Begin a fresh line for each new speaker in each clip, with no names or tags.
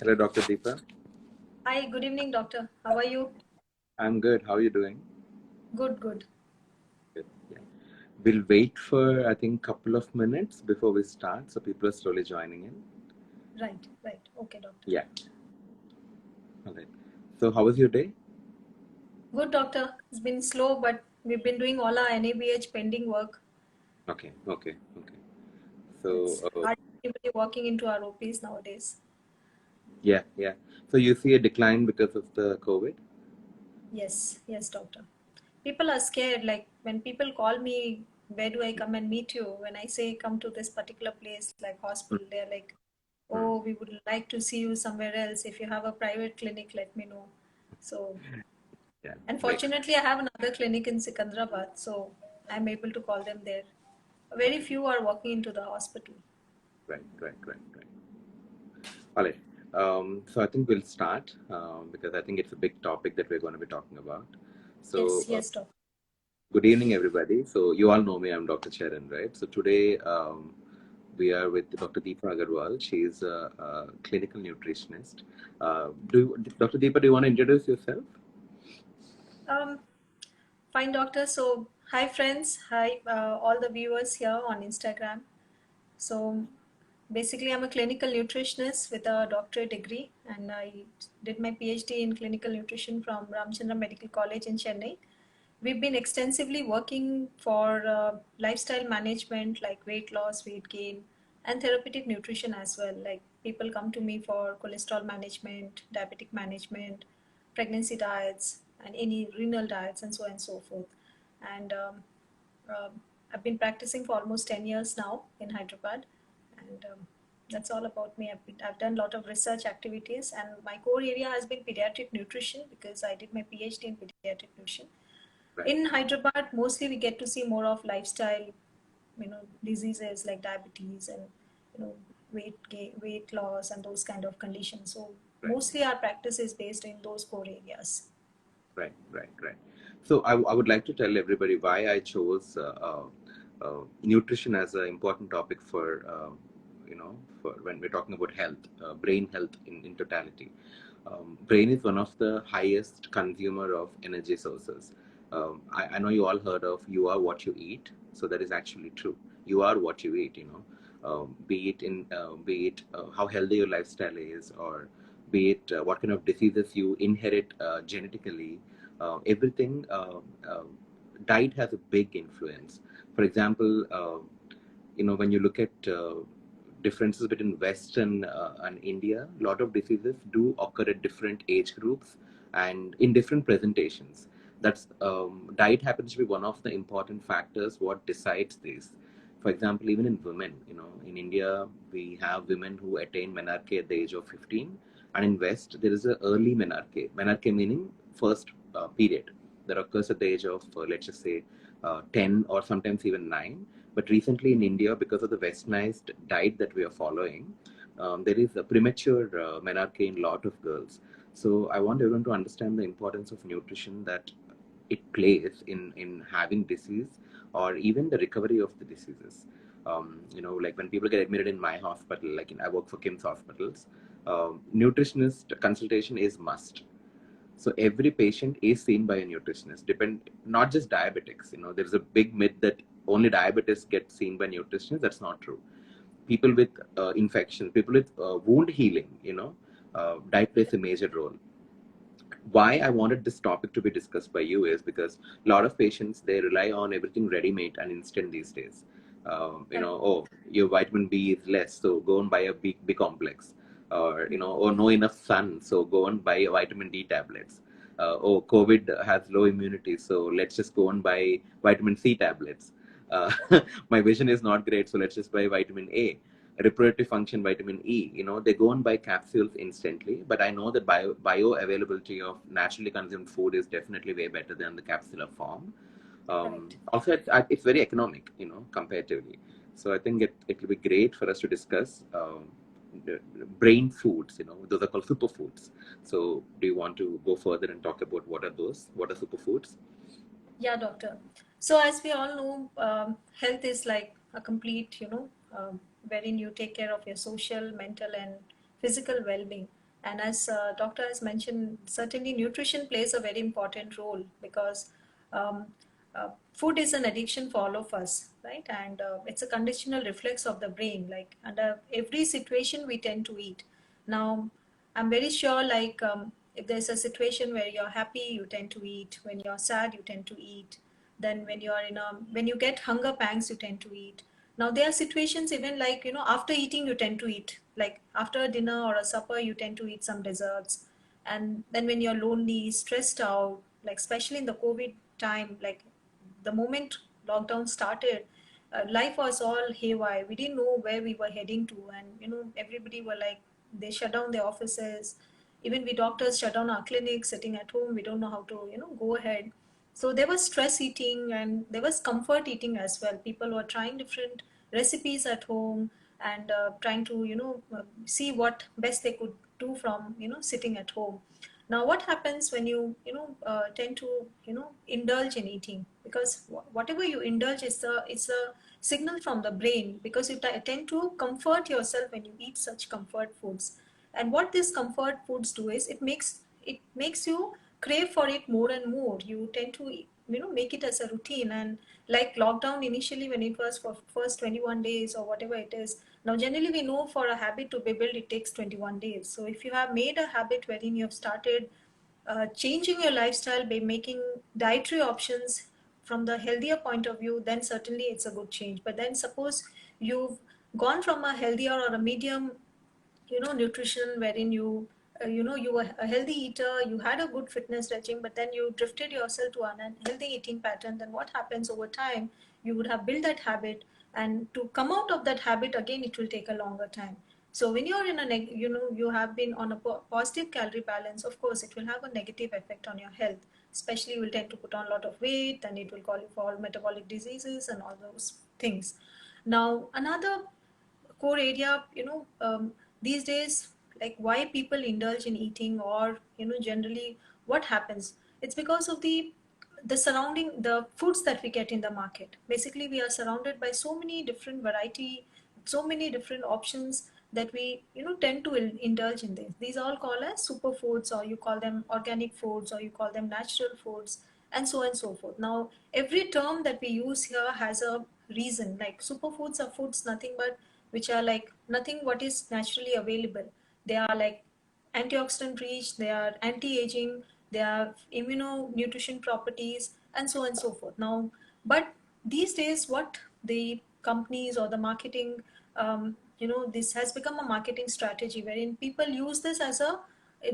Hello, Dr. Deepa.
Hi, good evening, doctor. How are you?
I'm good. How are you doing?
Good, good.
Good. Yeah. We'll wait for, I think, couple of minutes before we start, so people are slowly joining in.
Right, right. Okay, doctor.
Yeah. All right. So, how was your day?
Good, doctor. It's been slow, but we've been doing all our NABH pending work.
Okay. Okay. Okay.
It's
So,
hardly anybody walking into our OPs nowadays.
yeah, yeah. So, you see a decline because of the COVID?
Yes, yes, doctor. People are scared. Like when people call me, where do I come and meet you? When I say come to this particular place, like hospital, they're like,
Hmm.
oh, we would like to see you somewhere else. If you have a private clinic, let me know. So
Yeah. Makes.
Unfortunately, I have another clinic in Sikandrabad, so I'm able to call them there. Very
Okay.
few are walking into the hospital.
Right. Right. Right. Right. All right. So, I think we'll start because I think it's a big topic that we're going to be talking about. So,
Yes, yes, doctor.
good evening, everybody. So you all know me. I'm Dr. Charan, right? So today we are with Dr. Deepa Agarwal. She is a clinical nutritionist. Dr. Deepa, do you want to introduce yourself?
Um, Fine, doctor. So, hi, friends. Hi, all the viewers here on Instagram. So, basically, I'm a clinical nutritionist with a doctorate degree, and I did my PhD in clinical nutrition from Ramchandra Medical College in Chennai. We've been extensively working for lifestyle management like weight loss, weight gain, and therapeutic nutrition as well. Like people come to me for cholesterol management, diabetic management, pregnancy diets, and any renal diets, and so on and so forth. And I've been practicing for almost 10 years now in Hyderabad. And that's all about me. I've done a lot of research activities, and my core area has been pediatric nutrition because I did my PhD in pediatric nutrition.
Right,
In Hyderabad, mostly we get to see more of lifestyle, diseases like diabetes and weight loss and those kind of conditions. So
right,
mostly our practice is based in those core areas.
right, right, right. So I would like to tell everybody why I chose nutrition as an important topic for for when we're talking about health, brain health in totality. Brain is one of the highest consumer of energy sources. I know you all heard of you are what you eat, so that is actually true. You are what you eat. Be it how healthy your lifestyle is, or be it what kind of diseases you inherit genetically. Everything diet has a big influence. For example, when you look at differences between West and India, a lot of diseases do occur at different age groups and in different presentations. That's diet happens to be one of the important factors what decides this. For example, even in women, in India, we have women who attain menarche at the age of 15, and in West, there is an early menarche. Menarche meaning first period that occurs at the age of, let's just say, 10 or sometimes even 9. But recently in India, because of the westernized diet that we are following, there is a premature menarche in a lot of girls. So I want everyone to understand the importance of nutrition that it plays in having disease or even the recovery of the diseases. Like when people get admitted in my hospital, I work for KIMS hospitals, nutritionist consultation is must. So every patient is seen by a nutritionist. Depend not just diabetics. There's a big myth that only diabetics get seen by nutritionists. That's not true. People with infections, people with wound healing, diet plays a major role. Why I wanted this topic to be discussed by you is because a lot of patients they rely on everything ready-made and instant these days.
Correct.
Oh, your vitamin B is less, so go and buy a B complex, or or no enough sun, so go and buy vitamin D tablets. COVID has low immunity, so let's just go and buy vitamin C tablets. Uh, my vision is not great, so let's just buy vitamin A. Reproductive function, vitamin E, they go and buy capsules instantly. But I know that bioavailability of naturally consumed food is definitely way better than the capsular form.
Correct.
Also, it's very economic, comparatively. So I think it will be great for us to discuss the brain foods. Those are called superfoods. So do you want to go further and talk about what are those? What are superfoods?
Yeah, doctor. So as we all know, health is like a complete, wherein you take care of your social, mental, and physical well-being. And as doctor has mentioned, certainly nutrition plays a very important role because um, food is an addiction for all of us, right? And it's a conditional reflex of the brain. Like under every situation, we tend to eat. Now, I'm very sure, like if there's a situation where you're happy, you tend to eat. When you're sad, you tend to eat. Then when you get hunger pangs, you tend to eat. Now there are situations even like, after eating you tend to eat. Like after a dinner or a supper, you tend to eat some desserts. And then when you're lonely, stressed out, like especially in the COVID time, like the moment lockdown started, life was all haywire. We didn't know where we were heading to, and everybody were like, they shut down their offices. Even we doctors shut down our clinics, sitting at home. We don't know how to go ahead. So there was stress eating and there was comfort eating as well. People were trying different recipes at home and trying to see what best they could do from sitting at home. Now what happens when you tend to indulge in eating? Because whatever you indulge is a signal from the brain, because you tend to comfort yourself when you eat such comfort foods. And what these comfort foods do is it makes you crave for it more and more. You tend to make it as a routine. And like lockdown initially, when it was for first 21 days or whatever it is, now generally we know for a habit to be built it takes 21 days. So if you have made a habit wherein you have started changing your lifestyle by making dietary options from the healthier point of view, then certainly it's a good change. But then suppose you've gone from a healthier or a medium nutrition, wherein you were a healthy eater, you had a good fitness regime, but then you drifted yourself to an unhealthy eating pattern. Then what happens over time? You would have built that habit, and to come out of that habit again, it will take a longer time. So when you're in you have been on a positive calorie balance, of course it will have a negative effect on your health. Especially you will tend to put on a lot of weight, and it will call you for metabolic diseases and all those things. Now another core area, these days, like why people indulge in eating, or generally what happens, it's because of the surrounding, the foods that we get in the market. Basically we are surrounded by so many different variety, so many different options, that we tend to indulge in this. These are all called as superfoods, or you call them organic foods, or you call them natural foods, and so on and so forth. Now every term that we use here has a reason. Like superfoods are foods nothing but which are like nothing what is naturally available. They are like antioxidant rich, they are anti-aging, they have immunonutrition properties, and so on and so forth. Now, but these days, what the companies or the marketing, this has become a marketing strategy wherein people use this as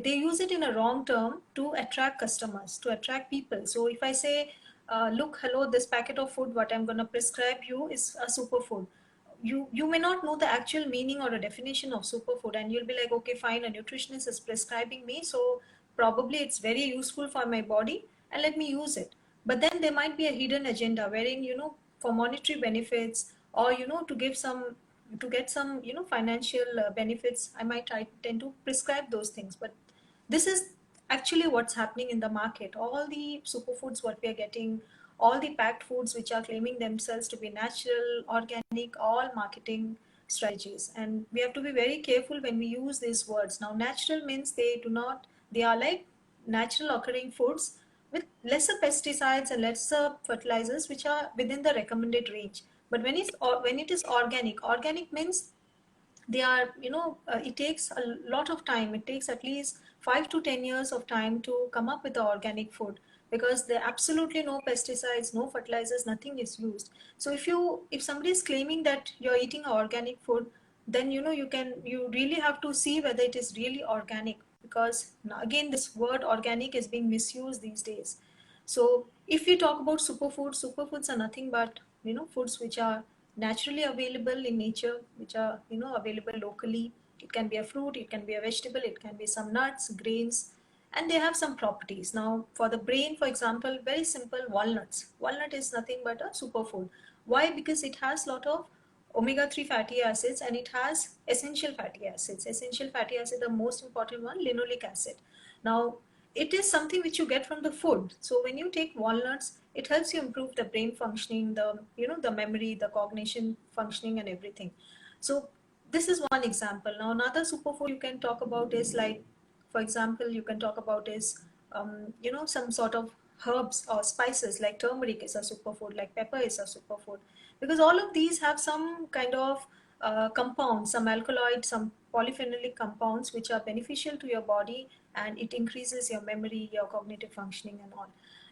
they use it in a wrong term to attract customers, to attract people. So if I say, look, hello, this packet of food, what I'm going to prescribe you is a superfood. You may not know the actual meaning or a definition of superfood, and you'll be like, okay, fine, a nutritionist is prescribing me, so probably it's very useful for my body, and let me use it. But then there might be a hidden agenda wherein for monetary benefits, or to get some financial benefits, I might tend to prescribe those things. But this is actually what's happening in the market. All the superfoods what we are getting, all the packed foods which are claiming themselves to be natural, organic, all marketing strategies. And we have to be very careful when we use these words. Now natural means they are like natural occurring foods with lesser pesticides and lesser fertilizers, which are within the recommended range. But when it is organic means they are it takes a lot of time. It takes at least 5 to 10 years of time to come up with the organic food, because there are absolutely no pesticides, no fertilizers, nothing is used. So if somebody is claiming that you're eating organic food, then you really have to see whether it is really organic, because now again this word organic is being misused these days. So if we talk about superfoods, superfoods are nothing but foods which are naturally available in nature, which are available locally. It can be a fruit, it can be a vegetable, it can be some nuts, grains, and they have some properties. Now for the brain, for example, very simple, walnuts. Walnut is nothing but a superfood. Why? Because it has a lot of omega-3 fatty acids, and it has essential fatty acids. Essential fatty acid, the most important one, linoleic acid. Now it is something which you get from the food. So when you take walnuts, it helps you improve the brain functioning, the memory, the cognition functioning, and everything. So this is one example. Now another superfood you can talk about is like For example, you can talk about is some sort of herbs or spices like turmeric is a superfood, like pepper is a superfood, because all of these have some kind of compounds, some alkaloids, some polyphenolic compounds which are beneficial to your body, and it increases your memory, your cognitive functioning and all.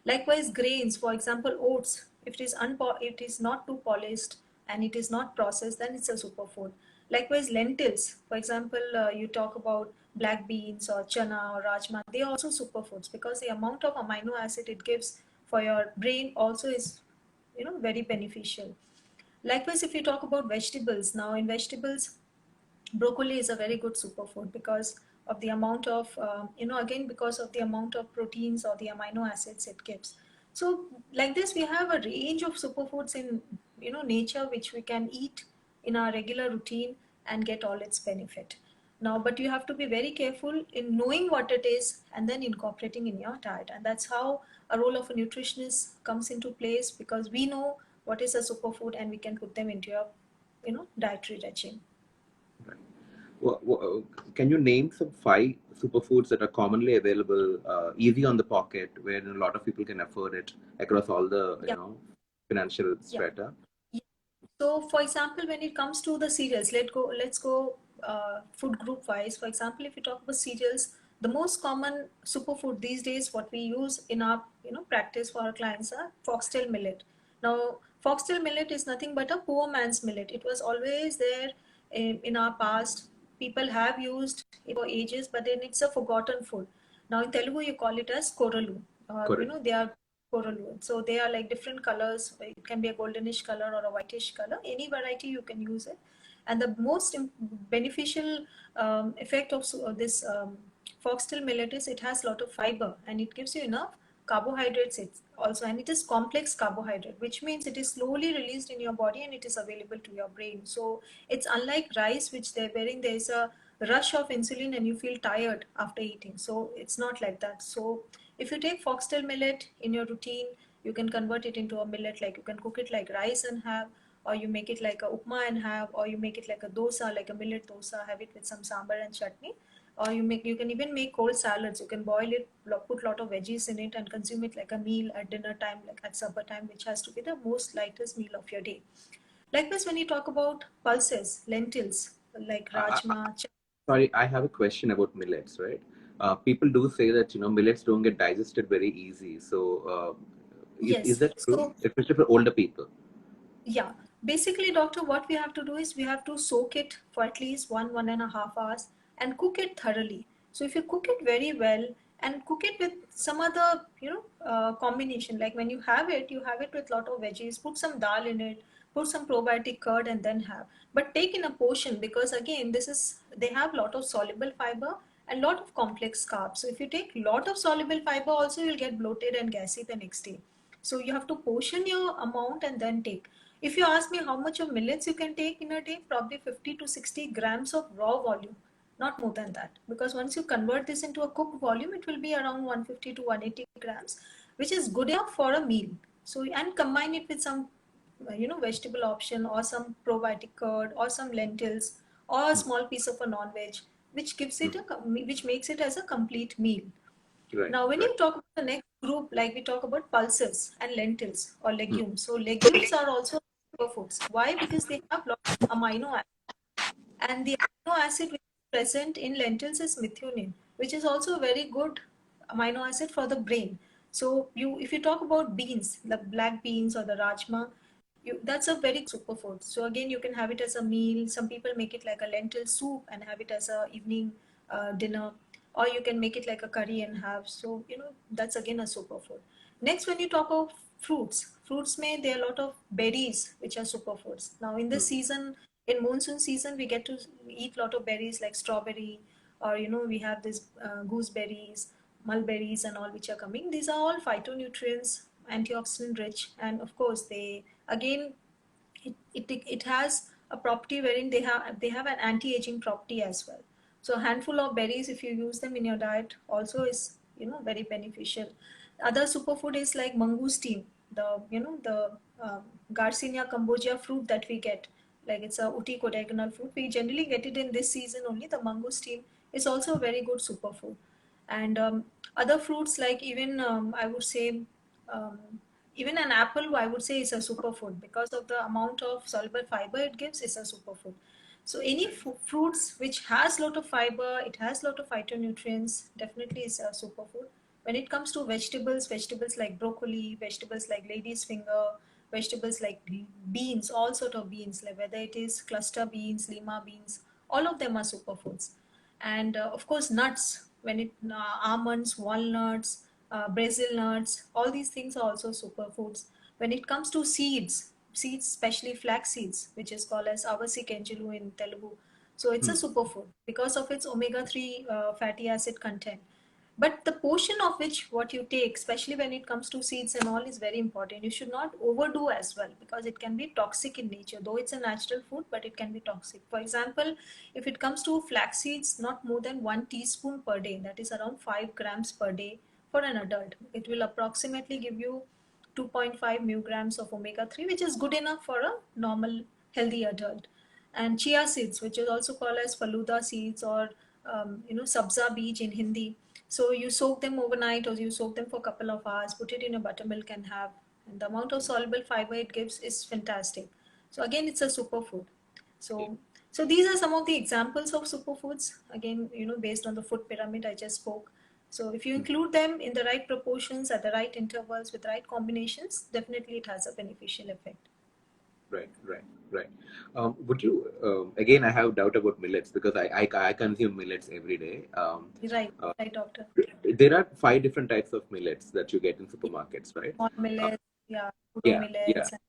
Likewise, grains, for example, oats, if it is not too polished and it is not processed, then it's a superfood. Likewise, lentils, for example, you talk about black beans or chana or rajma, they are also superfoods because the amount of amino acid it gives for your brain also is very beneficial. Likewise, if you talk about vegetables, now in vegetables, broccoli is a very good superfood because of the amount of again, because of the amount of proteins or the amino acids it gives. So like this, we have a range of superfoods in nature which we can eat in our regular routine and get all its benefit. Now, but you have to be very careful in knowing what it is and then incorporating in your diet, and that's how a role of a nutritionist comes into place, because we know what is a superfood and we can put them into your dietary regime.
Right. Can you name some 5 superfoods that are commonly available, easy on the pocket, where a lot of people can afford it across all the
Yeah.
financial
Yeah.
strata?
Yeah. So, for example, when it comes to the cereals, let's go food group wise. For example, if you talk about cereals, the most common superfood these days, what we use in our practice for our clients are foxtail millet. Now, foxtail millet is nothing but a poor man's millet. It was always there in our past. People have used it for ages, but then it's a forgotten food. Now, in Telugu, you call it as koralu.
Correct.
They are coralu. So they are like different colors. It can be a goldenish color or a whitish color. Any variety you can use it. And the most beneficial effect of this foxtail millet is it has a lot of fiber and it gives you enough carbohydrates also, and it is complex carbohydrate, which means it is slowly released in your body and it is available to your brain. So it's unlike rice, which wherein there is a rush of insulin and you feel tired after eating. So it's not like that. So if you take foxtail millet in your routine, you can convert it into a millet, like you can cook it like rice and have, or you make it like a upma and have, or you make it like a dosa, like a millet dosa, have it with some sambar and chutney. Or you can even make cold salads. You can boil it, put a lot of veggies in it and consume it like a meal at dinner time, like at supper time, which has to be the most lightest meal of your day. Likewise, when you talk about pulses, lentils, like rajma,
Sorry, I have a question about millets, right? People do say that millets don't get digested very easy. So, is
yes.
that true,
So
especially for older people?
yeah, basically, doctor, what we have to do is we have to soak it for at least 1.5 hours and cook it thoroughly. So if you cook it very well and cook it with some other, combination, like when you have it with lot of veggies, put some dal in it, put some probiotic curd and then have. But take in a portion, because again, they have lot of soluble fiber and lot of complex carbs. So if you take lot of soluble fiber also, you'll get bloated and gassy the next day. So you have to portion your amount and then take. If you ask me how much of millets you can take in a day, probably 50 to 60 grams of raw volume, not more than that. Because once you convert this into a cooked volume, it will be around 150 to 180 grams, which is good enough for a meal. So, and combine it with some, vegetable option or some probiotic curd or some lentils or a
Hmm.
small piece of a non-veg, which gives
Hmm.
it which makes it as a complete meal.
Right,
Now, when
right.
you talk about the next group, like we talk about pulses and lentils or
Hmm.
legumes. So legumes are also superfoods. Why? Because they have lot of amino acids. And the amino acid which is present in lentils is methionine, which is also a very good amino acid for the brain. So if you talk about beans, the black beans or the rajma, that's a very superfood. So again, you can have it as a meal. Some people make it like a lentil soup and have it as a evening dinner, or you can make it like a curry and have. So that's again a superfood. Next, when you talk of fruits may there are a lot of berries which are superfoods. Now in this
Hmm.
season, in monsoon season, we get to eat a lot of berries like strawberry, or we have this gooseberries, mulberries and all which are coming. These are all phytonutrients, antioxidant rich, and of course they again, it has a property wherein they have an anti-aging property as well. So a handful of berries, if you use them in your diet, also is very beneficial. Other superfood is like mangosteen, the Garcinia cambogia fruit that we get, like it's a uti codegonal fruit. We generally get it in this season only. The mangosteen is also a very good superfood. And other fruits, like even I would say, um, even an apple, I would say, is a superfood because of the amount of soluble fiber it gives. Is a superfood. So any fruits which has lot of fiber, it has lot of phytonutrients, definitely is a superfood. When it comes to vegetables, vegetables like broccoli, vegetables like lady's finger, vegetables like beans, all sort of beans, like whether it is cluster beans, lima beans, all of them are superfoods. And of course, nuts, when it almonds, walnuts, Brazil nuts, all these things are also superfoods. When it comes to seeds, seeds, especially flax seeds, which is called as avasi kenjulu in Telugu. So it's a
Hmm.
superfood because of its omega-3 fatty acid content. But the portion of which what you take, especially when it comes to seeds and all, is very important. You should not overdo as well because it can be toxic in nature. Though it's a natural food, but it can be toxic. For example, if it comes to flax seeds, not more than 1 teaspoon per day, that is around 5 grams per day for an adult. It will approximately give you 2.5 milligrams of omega-3, which is good enough for a normal healthy adult. And chia seeds, which is also called as faluda seeds, or sabza beej in Hindi. So you soak them overnight, or you soak them for a couple of hours, put it in a buttermilk and have. And the amount of soluble fiber it gives is fantastic. So again, it's a superfood.
Yeah.
So so these are some of the examples of superfoods. Again, based on the food pyramid I just spoke. So if you
Hmm.
include them in the right proportions at the right intervals with right combinations, definitely it has a beneficial effect.
Right, right, right. Would you, again, I have doubt about millets because I consume millets every day.
Right,
Uh,
right, doctor.
there are five different types of millets that you get in
Yeah,
supermarkets, right?
small
Uh,
millets, yeah, pseudo
yeah, yeah.
millets, and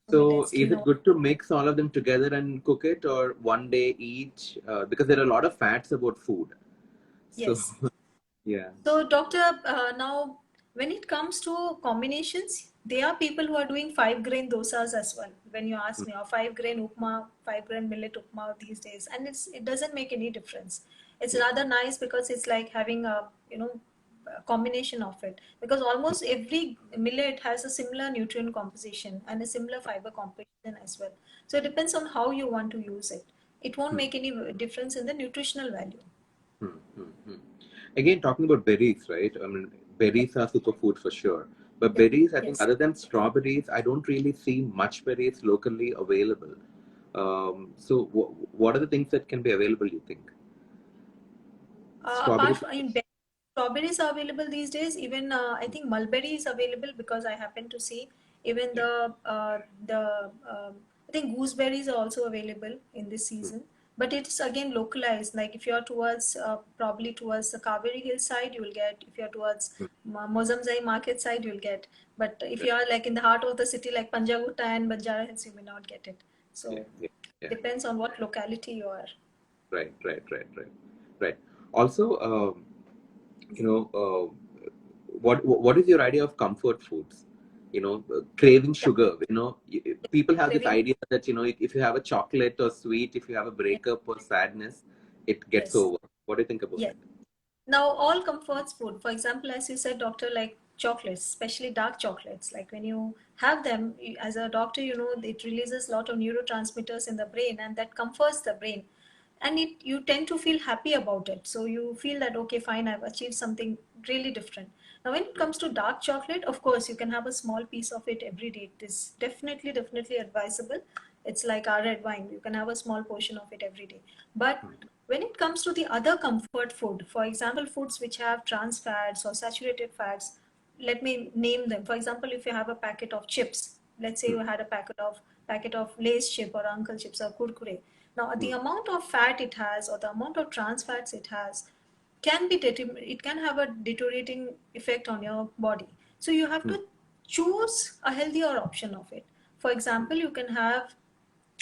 So
millets,
is it
quinoa.
good to mix all of them together and cook it, or one day each? Because there are a lot of fats about food. So
Yes.
yeah.
So, doctor, now when it comes to combinations, there are people who are doing 5 grain dosas as well. When you ask me, or 5 grain upma, 5 grain millet upma these days, and it doesn't make any difference. It's
Yeah.
rather nice because it's like having a combination of it, because almost every millet has a similar nutrient composition and a similar fiber composition as well. So it depends on how you want to use it. It won't
Hmm.
make any difference in the nutritional value.
Hmm, hmm, hmm. Again, talking about berries, right? I mean,
Yes,
berries are superfood for sure. But berries, I think,
yes.
other than strawberries, I don't really see much berries locally available. So, what are the things that can be available, you think?
Apart
Strawberries?
from, strawberries are available these days. Even I think mulberry is available because I happen to see. Even
Yeah.
the I think gooseberries are also available in this
Hmm,
season. But it's again localized. Like if you're towards probably towards the Kaveri Hill side, you'll get. If you're towards
hmm.
Mozamzai market side, you'll get. But if
Right.
you are like in the heart of the city, like Panjagutta and Banjara Hills, you may not get it.
Yeah,
So
yeah, yeah.
depends on what locality you are.
Right, right, right, right, right. Also, you know, what is your idea of comfort foods? Craving
Yeah,
sugar. People have this
craving.
idea that if you have a chocolate or sweet, if you have a
Yes,
breakup or sadness, it gets
yes.
over. What do you think about
Yes.
it?
Now, all comforts food, for example, as you said, doctor, like chocolates, especially dark chocolates, like when you have them, as a doctor, it releases a lot of neurotransmitters in the brain, and that comforts the brain. And you tend to feel happy about it. So you feel that, okay, fine, I've achieved something really different. Now, when it comes to dark chocolate, of course, you can have a small piece of it every day. It is definitely, definitely advisable. It's like our red wine. You can have a small portion of it every day. But when it comes to the other comfort food, for example, foods which have trans fats or saturated fats, let me name them. For example, if you have a packet of chips, let's say
Hmm,
you had a packet of Lay's chip or Uncle chips or Kurkure. Now, the
hmm,
amount of fat it has or the amount of trans fats it has it can have a deteriorating effect on your body. So you have
hmm,
to choose a healthier option of it. For
hmm,
example, you can have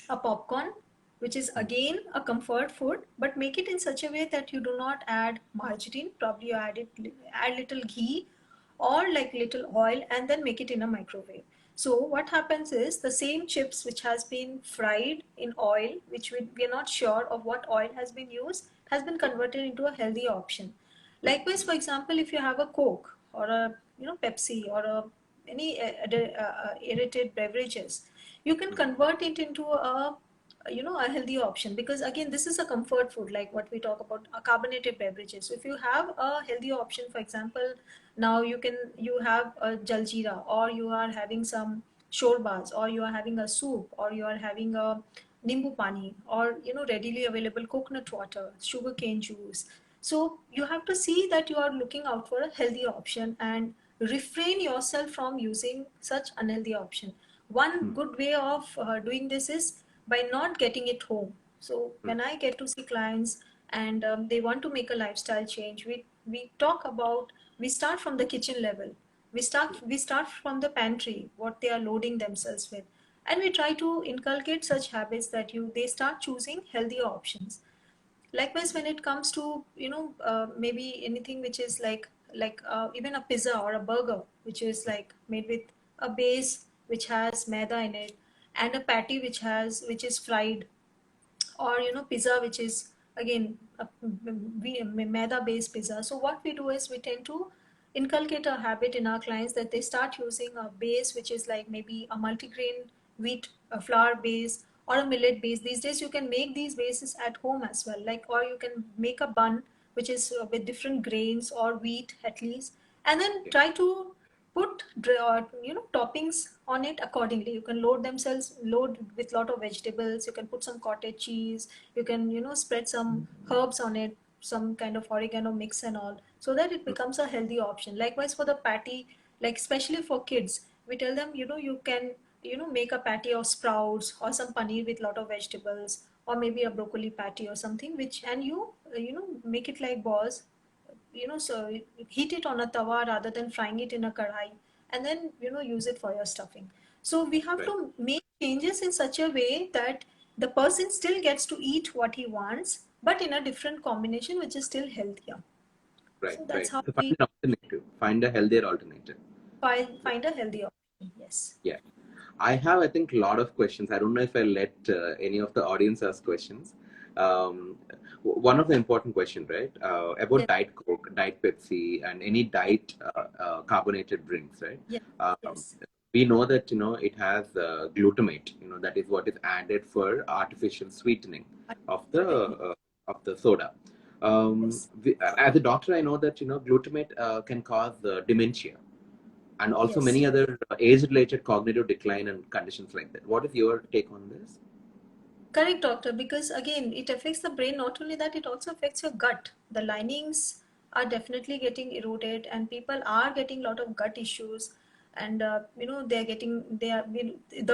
a popcorn, which is
hmm,
again a comfort food, but make it in such a way that you do not add margarine. Probably you add little ghee or like little oil, and then make it in a microwave. So what happens is the same chips which has been fried in oil, which we are not sure of what oil has been used, has been converted into a healthy option.
hmm,
Likewise, for example, if you have a Coke or a Pepsi or any irritated beverages, you can
hmm,
convert it into a a healthier option, because again this is a comfort food, like what we talk about carbonated beverages. So if you have a healthier option, for example, now you have a jaljeera, or you are having some shorbas, or you are having a soup, or you are having a nimbu pani, or readily available coconut water, sugarcane juice. So you have to see that you are looking out for a healthier option and refrain yourself from using such unhealthy option. One
Hmm.
good way of doing this is by not getting it home. So
Hmm.
when I get to see clients and they want to make a lifestyle change, we talk about, we start from the kitchen level. We start from the pantry, what they are loading themselves with, and we try to inculcate such habits that they start choosing healthier options. Likewise, when it comes to maybe anything which is like even a pizza or a burger, which is like made with a base which has maida in it, and a patty which is fried, or pizza which is again a maida based pizza. So what we do is we tend to inculcate a habit in our clients that they start using a base which is like maybe a multigrain wheat, a flour base, or a millet base. These days you can make these bases at home as well, like, or you can make a bun which is with different grains or wheat at least, and then
Yeah.
try to put toppings on it accordingly. You can load with lot of vegetables, you can put some cottage cheese, you can spread some herbs on it, some kind of oregano mix and all, so that it
Hmm.
becomes a healthy option. Likewise for the patty, like especially for kids, we tell them you can make a patty of sprouts or some paneer with lot of vegetables, or maybe a broccoli patty or something, which, and make it like balls, so heat it on a tawa rather than frying it in a kadhai, and then use it for your stuffing. So we have
Right.
to make changes in such a way that the person still gets to eat what he wants, but in a different combination which is still healthier.
Right.
So
Right.
that's how
So find
we
an alternative. Find a healthier alternative.
find a healthy option. Yes.
Yeah. I have, I think, a lot of questions. I don't know if I let any of the audience ask questions. One of the important question, right, about
Yes.
Diet Coke, Diet Pepsi, and any diet carbonated drinks, right?
Yes.
Um,
Yes.
we know that it has glutamate. That is what is added for artificial sweetening of the
Correct.
soda.
Yes.
As a doctor, I know that glutamate can cause dementia and also
Yes.
many other age-related cognitive decline and conditions like that. What is your take on this?
Correct, doctor, because again, it affects the brain. Not only that, it also affects your gut. The linings are definitely getting eroded, and people are getting a lot of gut issues. And the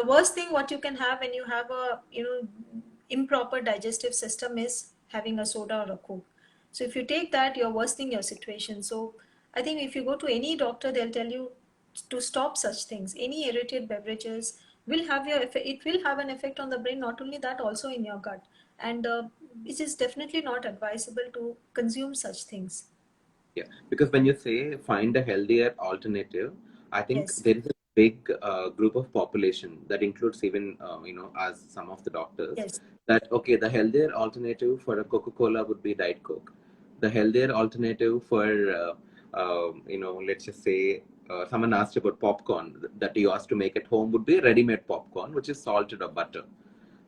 worst thing what you can have when you have a improper digestive system is having a soda or a coke. So if you take that, you're worsening your situation. So I think if you go to any doctor, they'll tell you to stop such things. Any irritated beverages will have it will have an effect on the brain. Not only that, also in your gut, and it is definitely not advisable to consume such things.
Yeah, because when you say find a healthier alternative, I think
Yes.
there is a big group of population that includes even as some of the doctors,
Yes.
that okay, the healthier alternative for a Coca-Cola would be Diet Coke. The healthier alternative for let's just say someone asked about popcorn that you asked to make at home would be ready-made popcorn, which is salted or butter.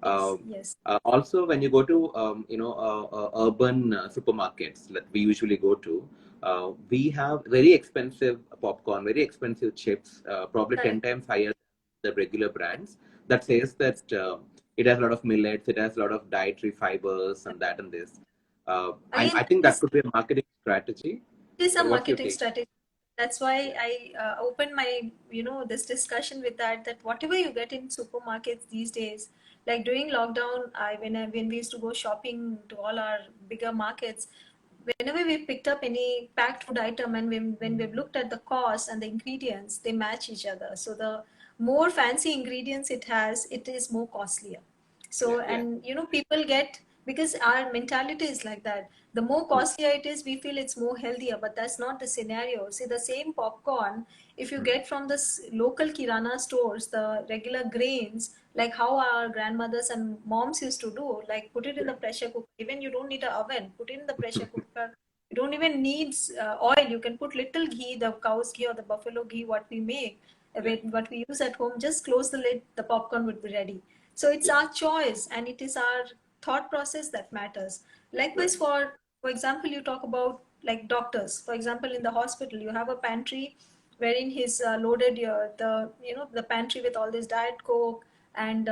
Yes.
Um,
Yes.
Also, when you go to urban supermarkets that we usually go to, we have very expensive popcorn, very expensive chips, probably 10
Correct.
times higher than the regular brands. That says that
Yes.
it has a lot of millets, it has a lot of dietary fibers, and that and this. I
Again,
think that could be a marketing strategy.
it is a
What's your
marketing
take?
strategy. That's why
Yeah.
I opened my this discussion with that whatever you get in supermarkets these days, like during lockdown, when we used to go shopping to all our bigger markets, whenever we picked up any packed food item, and when we've looked at the cost and the ingredients, they match each other. So the more fancy ingredients it has, it is more costlier.
Yeah.
So,
Yeah.
and people get, because our mentality is like that, the more
Hmm.
costlier it is, we feel it's more healthier, but that's not the scenario. See, the same popcorn, if you
Hmm.
get from the local kirana stores, the regular grains, like how our grandmothers and moms used to do, like put it in
Yeah.
the pressure cooker. Even you don't need an oven, put it in the pressure cooker. You don't even need oil. You can put little ghee, the cow's ghee or the buffalo ghee, what we make,
Yeah.
what we use at home. Just close the lid, the popcorn would be ready. So it's
Yeah.
our choice and it is our thought process that matters. Likewise,
Right.
for example, you talk about like doctors. For example, in the hospital, you have a pantry wherein he's loaded the pantry with all this diet coke and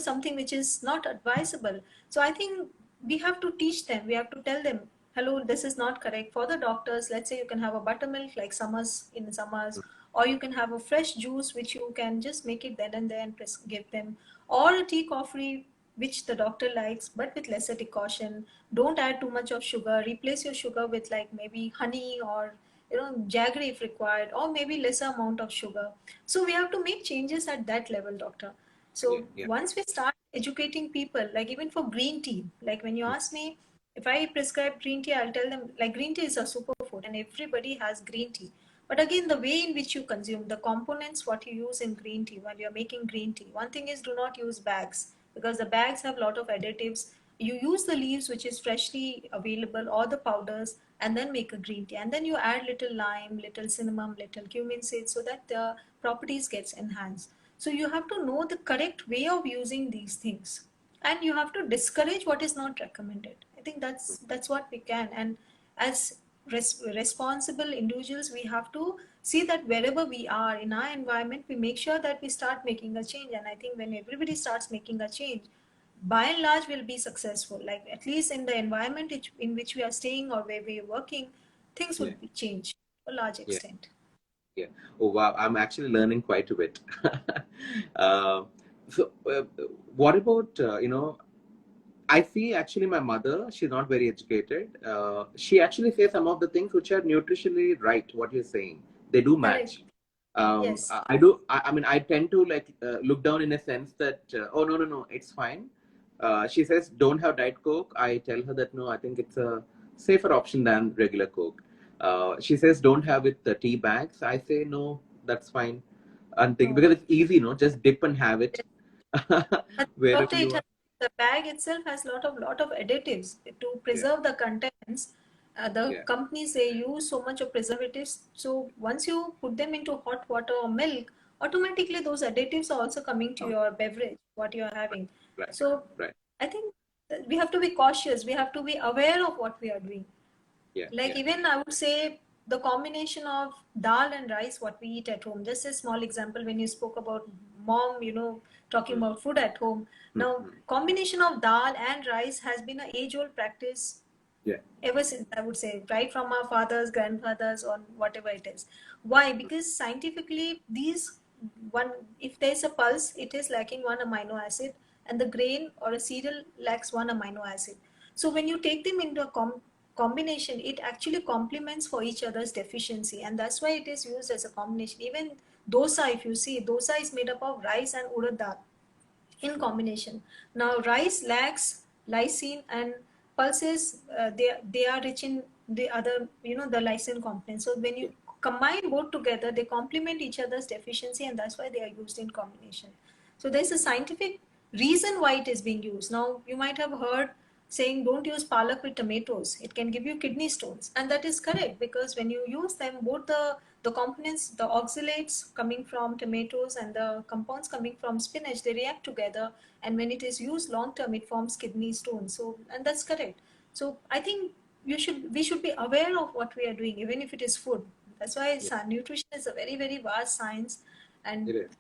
something which is not advisable. So I think we have to teach them. We have to tell them, hello, this is not correct. For the doctors, let's say you can have a buttermilk like summers in summers, or you can have a fresh juice which you can just make it then and there and give them, or a tea coffee which the doctor likes but with lesser decoction. Don't add too much of sugar. Replace your sugar with like maybe honey or jaggery if required, or maybe lesser amount of sugar. So we have to make changes at that level, doctor.
Yeah.
So
Yeah.
once we start educating people, like even for green tea, like when you
Mm.
ask me if I prescribe green tea, I'll tell them like green tea is a superfood and everybody has green tea. But again, the way in which you consume, the components, what you use in green tea while you're making green tea. One thing is do not use bags because the bags have a lot of additives. You use the leaves which is freshly available or the powders and then make a green tea. And then you add little lime, little cinnamon, little cumin seeds so that the properties gets enhanced. So you have to know the correct way of using these things and you have to discourage what is not recommended. I think that's what we can. And as responsible individuals, we have to see that wherever we are in our environment, we make sure that we start making a change. And I think when everybody starts making a change, by and large we'll be successful, like at least in the environment in which we are staying or where we are working, things
Yeah.
would be changed to a large
Yeah.
extent.
Yeah. Oh wow, I'm actually learning quite a bit. uh, so, what about I see actually my mother. She's not very educated. She actually says some of the things which are nutritionally right. What you're saying, they do
Correct.
match.
Yes.
I do. I mean, I tend to like look down in a sense that oh no no no, it's fine. She says don't have diet coke. I tell her that no, I think it's a safer option than regular coke. She says don't have it the tea bags. I say no, that's fine. And think
No.
because it's easy, no, just dip and have it
But
wherever
doctor,
you are.
the bag itself has lot of additives to
Yeah,
preserve the contents. The
yeah.
companies, they use so much of preservatives. So once you put them into hot water or milk, automatically those additives are also coming to
Oh,
your beverage, what you are having.
right,
So
right.
I think that we have to be cautious. We have to be aware of what we are doing.
Yeah,
Like
yeah.
even I would say the combination of dal and rice what we eat at home, just a small example when you spoke about mom, talking
Mm,
about food at home.
mm,
Now
mm.
combination of dal and rice has been an age old practice
Yeah.
ever since, I would say, right from our fathers, grandfathers, or whatever it is. Why?
Mm,
Because scientifically these, one, if there's a pulse it is lacking one amino acid and the grain or a cereal lacks one amino acid. So when you take them into a combination, it actually complements for each other's deficiency, and that's why it is used as a combination. Even dosa, if you see, dosa is made up of rice and urad dal in
mm.
combination. Now, rice lacks lysine and pulses, they are rich in the other, the lysine components. So when
Yeah,
you combine both together, they complement each other's deficiency, and that's why they are used in combination. So there's a scientific reason why it is being used. Now, you might have heard saying don't use palak with tomatoes. It can give you kidney stones, and that is correct because when you use them, both the components, the oxalates coming from tomatoes and the compounds coming from spinach, they react together, and when it is used long term, it forms kidney stones. So, and that's correct. So, I think we should be aware of what we are doing, even if it is food. That's why
yeah.
nutrition is a very very vast science, and
It is.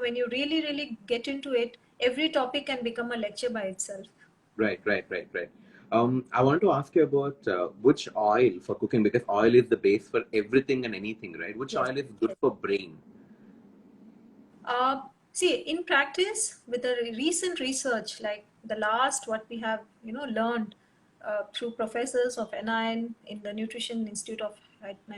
when you really really get into it, every topic can become a lecture by itself.
Right, right, right, right. I want to ask you about which oil for cooking because oil is the base for everything and anything, right? Which
Yes.
oil is good for brain?
See, in practice, with the recent research, like the last what we have, learned through professors of NIN in the Nutrition Institute of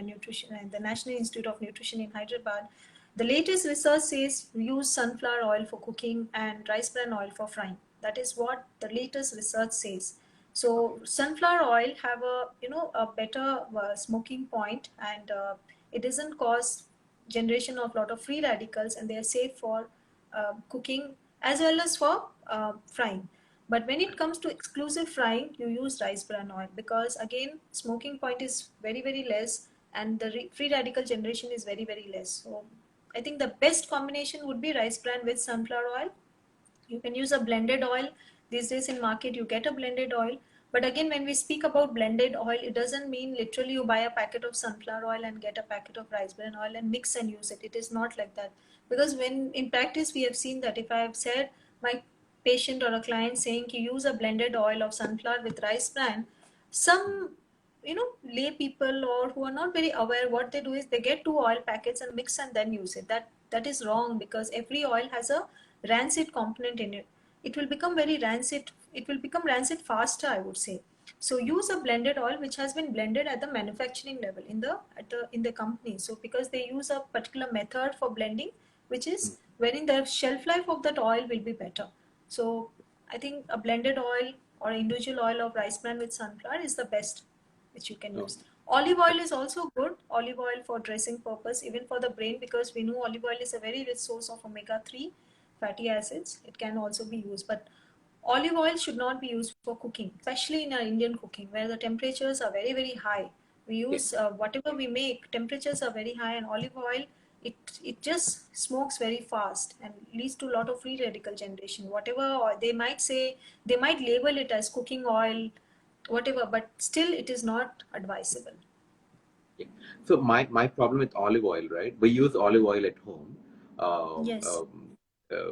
Nutrition and the National Institute of Nutrition in Hyderabad, the latest research says use sunflower oil for cooking and rice bran oil for frying. That is what the latest research says.
Okay.
So sunflower oil have a better smoking point, and it doesn't cause generation of lot of free radicals, and they are safe for cooking as well as for frying. But when it comes to exclusive frying, you use rice bran oil because again smoking point is very very less, and the free radical generation is very very less. So I think the best combination would be rice bran with sunflower oil, You can use a blended oil. These days in market, you get a blended oil. But again, when we speak about blended oil, it doesn't mean literally you buy a packet of sunflower oil and get a packet of rice bran oil and mix and use it. It is not like that. Because when in practice, we have seen that if I have said my patient or a client saying you use a blended oil of sunflower with rice bran, some lay people or who are not very aware, what they do is they get two oil packets and mix and then use it. That is wrong, because every oil has a rancid component in it. It will become very rancid. It will become rancid faster, I would say. So use a blended oil which has been blended at the manufacturing level in the company. So because they use a particular method for blending, which is wherein the shelf life of that oil will be better. So I think a blended oil or individual oil of rice bran with sunflower is the best which you can
Oh,
use. Olive oil is also good. Olive oil for dressing purpose, even for the brain, because we know olive oil is a very rich source of omega-3 fatty acids. It can also be used, but olive oil should not be used for cooking, especially in our Indian cooking where the temperatures are very, very high. We
yeah.
use whatever we make, temperatures are very high, and olive oil, it just smokes very fast and leads to a lot of free radical generation. Whatever they might say, they might label it as cooking oil, whatever, but still it is not advisable.
Yeah. So my problem with olive oil, right? We use olive oil at home. Um,
Yes,
um, uh,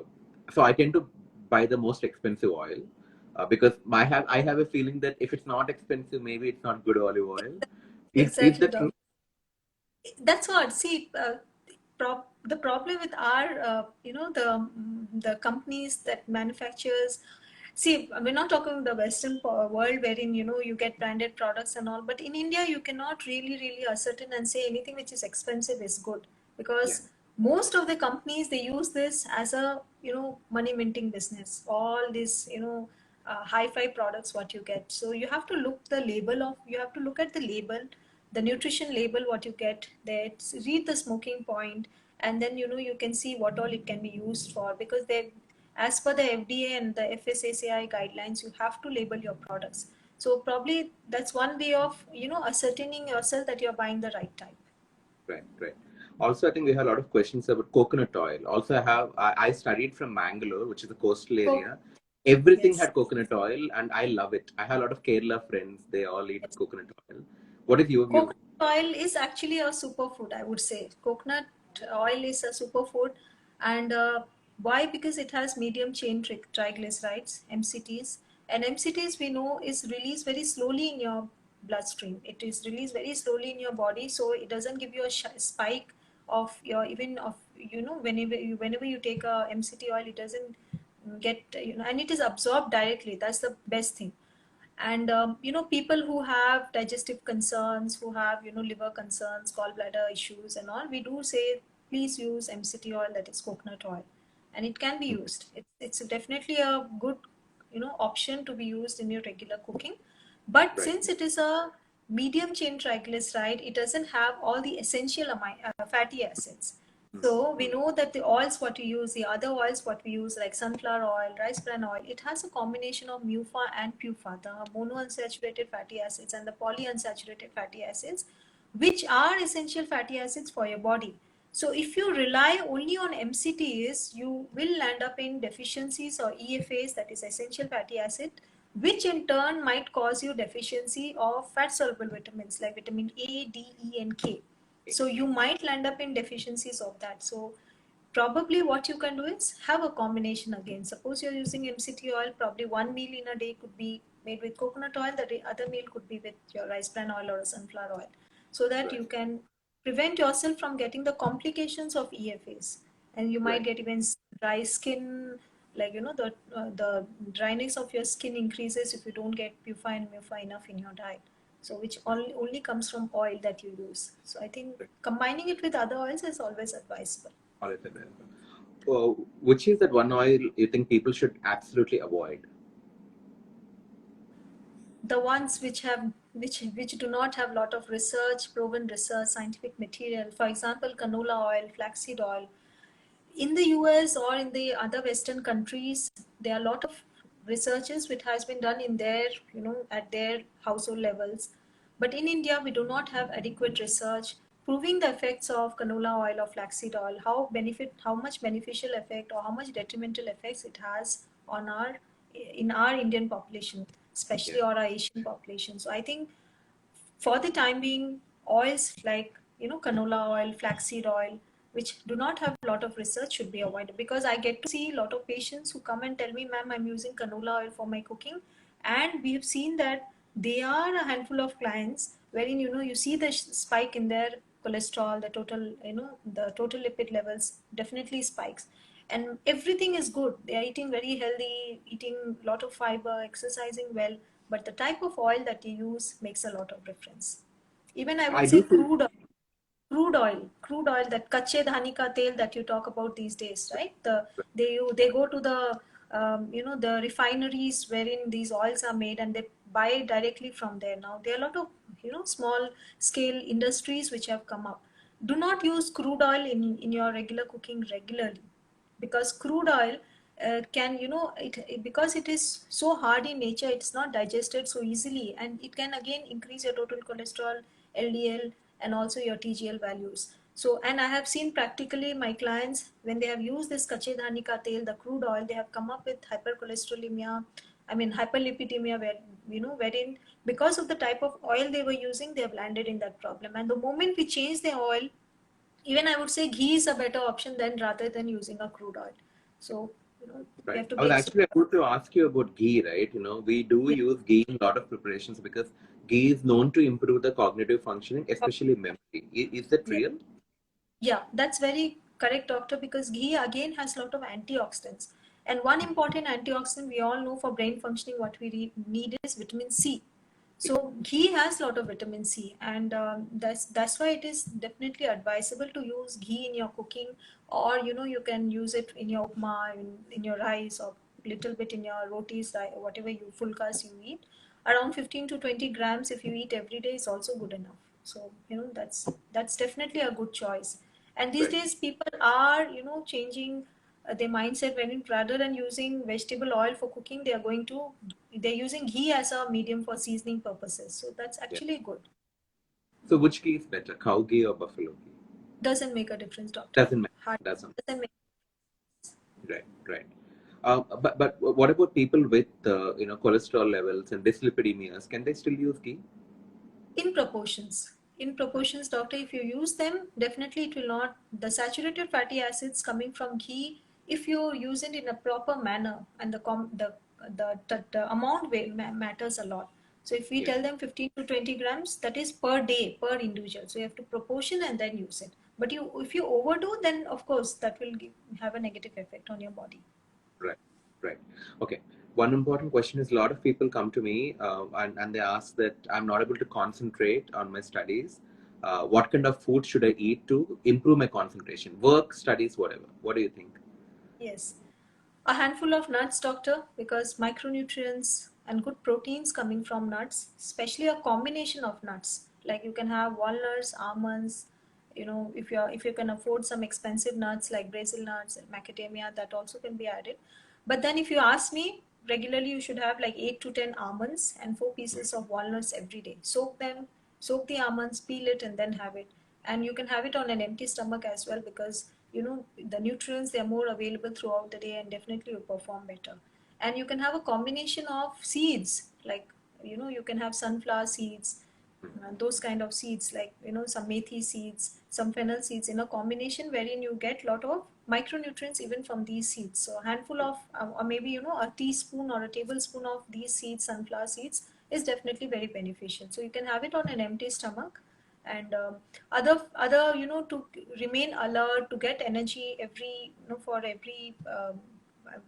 so I tend to buy the most expensive oil because I have a feeling that if it's not expensive, maybe it's not good olive oil. Is
exactly,
that
Doc. That's what. See, the problem with our, the companies that manufactures. See, we're not talking the Western world wherein you get branded products and all, but in India you cannot really ascertain and say anything which is expensive is good,
yeah,
because most of the companies, they use this as a money minting business. All these hi-fi products what you get. So you have to you have to look at the label, the nutrition label what you get there, read the smoking point, and then you can see what all it can be used for, because they, as per the FDA and the FSSAI guidelines, you have to label your products. So probably that's one way of ascertaining yourself that you're buying the right type.
right, right. Also, I think we have a lot of questions about coconut oil. Also, I studied from Mangalore, which is a coastal
So
area. Everything
yes,
had coconut oil, and I love it. I have a lot of Kerala friends. They all eat
yes.
coconut oil. What is your view?
Coconut oil is actually a superfood, I would say. Coconut oil is a superfood, and why? Because it has medium chain triglycerides, MCTs, and MCTs we know is released very slowly in your bloodstream. It is released very slowly in your body, so it doesn't give you a spike of your even of whenever you take a MCT oil, it doesn't get and it is absorbed directly. That's the best thing. And people who have digestive concerns, who have liver concerns, gallbladder issues and all, we do say please use MCT oil, that is coconut oil, and it can be used. It's definitely a good option to be used in your regular cooking. But
Right.
since it is a medium chain triglyceride, it doesn't have all the essential fatty acids. So we know that the oils what we use, the other oils what we use, like sunflower oil, rice bran oil, it has a combination of MUFA and PUFA, the monounsaturated fatty acids and the polyunsaturated fatty acids, which are essential fatty acids for your body. So if you rely only on MCTs, you will end up in deficiencies or EFAs, that is essential fatty acid, which in turn might cause you deficiency of fat soluble vitamins like vitamin A, D, E, and K. So you might land up in deficiencies of that. So probably what you can do is have a combination again. Suppose you're using MCT oil, probably one meal in a day could be made with coconut oil, the other meal could be with your rice bran oil or a sunflower oil, so that
Right.
you can prevent yourself from getting the complications of EFAs. And you might
Right.
get even dry skin, like the dryness of your skin increases if you don't get PUFA and MUFA enough in your diet. So which only comes from oil that you use. So I think
Right.
combining it with other oils is always advisable.
All right. Which is that one oil you think people should absolutely avoid?
The ones which do not have lot of research, proven research, scientific material, for example canola oil, flaxseed oil. In the US or in the other Western countries, there are a lot of researches which has been done in their at their household levels. But in India we do not have adequate research. proving the effects of canola oil or flaxseed oil, how much beneficial effect or how much detrimental effects it has on our Indian population,
Yeah.
especially or our Asian population. So I think for the time being, oils like canola oil, flaxseed oil, which do not have a lot of research, should be avoided, because I get to see a lot of patients who come and tell me, ma'am, I'm using canola oil for my cooking, and we have seen that they are a handful of clients wherein you see the spike in their cholesterol, the total lipid levels definitely spikes, and everything is good. They are eating very healthy, eating a lot of fiber, exercising well, but the type of oil that you use makes a lot of difference. Even I
I
would say
do feel.
crude oil, that kache dhani ka tel that you talk about these days, right? They go to the the refineries wherein these oils are made, and they buy directly from there. Now there are a lot of small scale industries which have come up. Do not use crude oil in your regular cooking regularly, because crude oil can because it is so hard in nature, it's not digested so easily, and it can again increase your total cholesterol, LDL, and also your TGL values. So, and I have seen practically my clients, when they have used this kache dhani ka tel, the crude oil, they have come up with hypercholesterolemia, I mean hyperlipidemia, where wherein because of the type of oil they were using, they have landed in that problem. And the moment we change the oil, even I would say ghee is a better option than rather than using a crude oil. So we
Right.
have to
I was
be
actually
extra.
about to ask you about ghee, right? We do
Yeah.
use ghee in a lot of preparations because ghee is known to improve the cognitive functioning, especially memory. Is that
Yeah.
real?
Yeah, that's very correct, doctor, because ghee again has a lot of antioxidants. And one important antioxidant we all know for brain functioning, what we need is vitamin C. So ghee has a lot of vitamin C, and that's why it is definitely advisable to use ghee in your cooking, or you can use it in your upma, in your rice, or little bit in your rotis, whatever you fulkas you eat. Around 15 to 20 grams if you eat every day is also good enough. So that's definitely a good choice. And these
Right.
days people are changing their mindset, when rather than using vegetable oil for cooking, they're using ghee as a medium for seasoning purposes. So that's
Yeah.
actually good.
So which ghee is better, cow ghee or buffalo ghee?
Doesn't make a difference, doctor.
Doesn't matter.
Hard
Doesn't.
doesn't make.
Right. Right. But what about people with cholesterol levels and dyslipidemias? Can they still use ghee?
In proportions. In proportions, doctor, if you use them, definitely it will not. The saturated fatty acids coming from ghee, if you use it in a proper manner, and the amount matters a lot. So if we
Yeah.
tell them 15 to 20 grams, that is per day, per individual. So you have to proportion and then use it. But if you overdo, then of course that will have a negative effect on your body.
Right, right. Okay. One important question is a lot of people come to me and they ask that I'm not able to concentrate on my studies. What kind of food should I eat to improve my concentration? Work, studies, whatever. What do you think?
Yes. A handful of nuts, doctor, because micronutrients and good proteins coming from nuts, especially a combination of nuts. Like you can have walnuts, almonds, if you can afford some expensive nuts like Brazil nuts, macadamia, that also can be added. But then if you ask me, regularly you should have like 8 to 10 almonds and 4 pieces of walnuts every day. Soak the almonds, peel it, and then have it. And you can have it on an empty stomach as well, because the nutrients, they are more available throughout the day, and definitely you perform better. And you can have a combination of seeds, like you can have sunflower seeds, those kind of seeds, like some methi seeds, some fennel seeds, in a combination wherein you get lot of micronutrients even from these seeds. So a handful of or maybe a teaspoon or a tablespoon of these seeds, sunflower seeds, is definitely very beneficial. So you can have it on an empty stomach. And other to remain alert, to get energy every for every